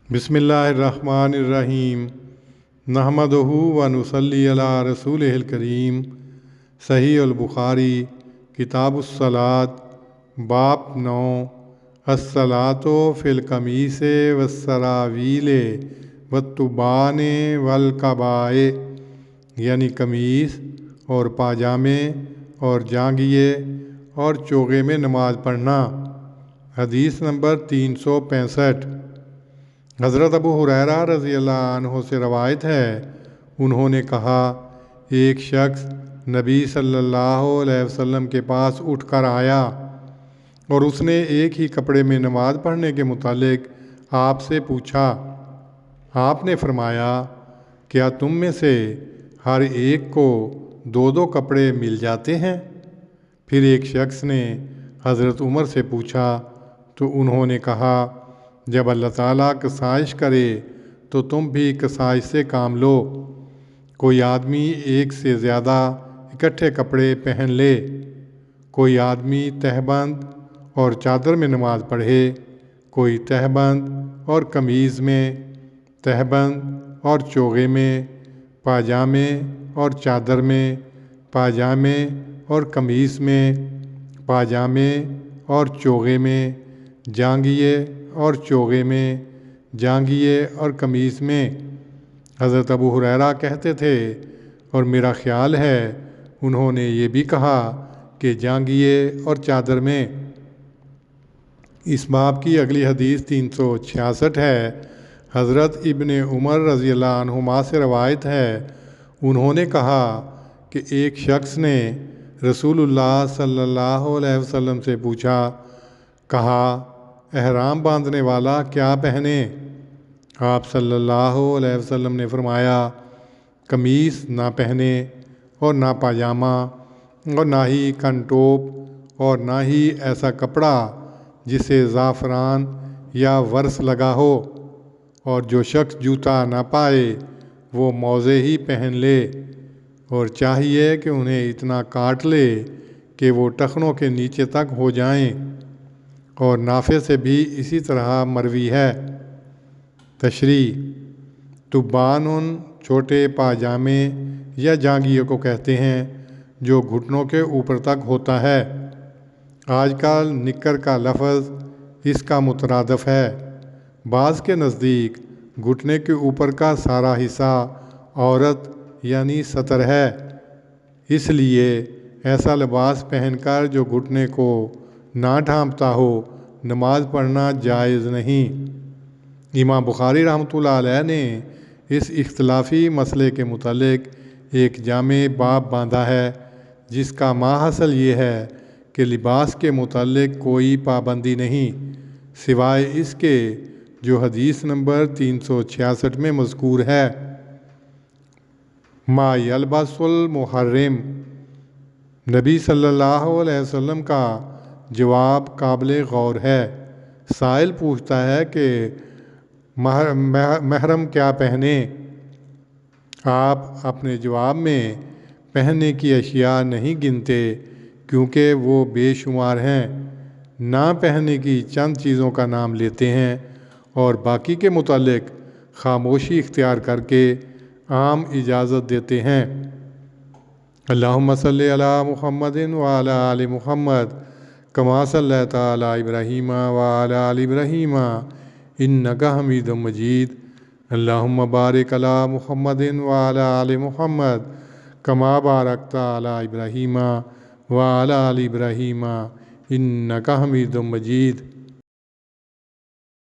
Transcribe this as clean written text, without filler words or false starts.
بسم اللہ الرحمن الرحیم نحمدہ و نصلی علی رسولہ الکریم۔ صحیح البخاری کتاب الصلاۃ باب 9 الصلاۃ فی القمیص والسراویل والتبان والقباء، یعنی قمیص اور پاجامے اور جانگھیے اور چوغے میں نماز پڑھنا۔ حدیث نمبر 365۔ حضرت ابو ہریرہ رضی اللہ عنہ سے روایت ہے، انہوں نے کہا ایک شخص نبی صلی اللہ علیہ وسلم کے پاس اٹھ کر آیا اور اس نے ایک ہی کپڑے میں نماز پڑھنے کے متعلق آپ سے پوچھا۔ آپ نے فرمایا، کیا تم میں سے ہر ایک کو دو دو کپڑے مل جاتے ہیں؟ پھر ایک شخص نے حضرت عمر سے پوچھا تو انہوں نے کہا، جب اللہ تعالیٰ کسائش کرے تو تم بھی کسائش سے کام لو۔ کوئی آدمی ایک سے زیادہ اکٹھے کپڑے پہن لے، کوئی آدمی تہبند اور چادر میں نماز پڑھے، کوئی تہبند اور قمیض میں، تہبند اور چوغے میں، پاجامے اور چادر میں، پاجامے اور قمیص میں، پاجامے اور چوغے میں، جانگھیے اور چوغے میں، جانگھیے اور قمیص میں۔ حضرت ابو ہریرہ کہتے تھے، اور میرا خیال ہے انہوں نے یہ بھی کہا کہ جانگھیے اور چادر میں۔ اس باب کی اگلی حدیث 366 ہے۔ حضرت ابن عمر رضی اللہ عنہما سے روایت ہے، انہوں نے کہا کہ ایک شخص نے رسول اللہ صلی اللہ علیہ وسلم سے پوچھا، کہا احرام باندھنے والا کیا پہنے؟ آپ صلی اللہ علیہ وسلم نے فرمایا، قمیص نہ پہنے اور نہ پاجامہ اور نہ ہی کنٹوپ اور نہ ہی ایسا کپڑا جسے زعفران یا ورس لگا ہو، اور جو شخص جوتا نہ پائے وہ موزے ہی پہن لے، اور چاہیے کہ انہیں اتنا کاٹ لے کہ وہ ٹخنوں کے نیچے تک ہو جائیں، اور نافع سے بھی اسی طرح مروی ہے۔ تشریح: تبان ان چھوٹے پاجامے یا جانگھیے کو کہتے ہیں جو گھٹنوں کے اوپر تک ہوتا ہے۔ آج کل نکر کا لفظ اس کا مترادف ہے۔ بعض کے نزدیک گھٹنے کے اوپر کا سارا حصہ عورت یعنی سطر ہے، اس لیے ایسا لباس پہن کر جو گھٹنے کو نہ ڈھانپتا ہو نماز پڑھنا جائز نہیں۔ امام بخاری رحمۃ اللہ علیہ نے اس اختلافی مسئلے کے متعلق ایک جامع باب باندھا ہے، جس کا ماحصل یہ ہے کہ لباس کے متعلق کوئی پابندی نہیں، سوائے اس کے جو حدیث نمبر 366 میں مذکور ہے۔ ما یلبس المحرم، نبی صلی اللہ علیہ وسلم کا جواب قابل غور ہے۔ سائل پوچھتا ہے کہ محرم کیا پہنے؟ آپ اپنے جواب میں پہننے کی اشیاء نہیں گنتے کیونکہ وہ بے شمار ہیں، نہ پہننے کی چند چیزوں کا نام لیتے ہیں، اور باقی کے متعلق خاموشی اختیار کر کے عام اجازت دیتے ہیں۔ اللہم صلی علی محمد وعلی آل محمد کما صلیت علی ابراہیم وعلی آل ابراہیم انک حمید مجید۔ اللہم بارک علی محمد وعلی آل محمد کما بارکت علی ابراہیم وعلی آل ابراہیم انک حمید مجید۔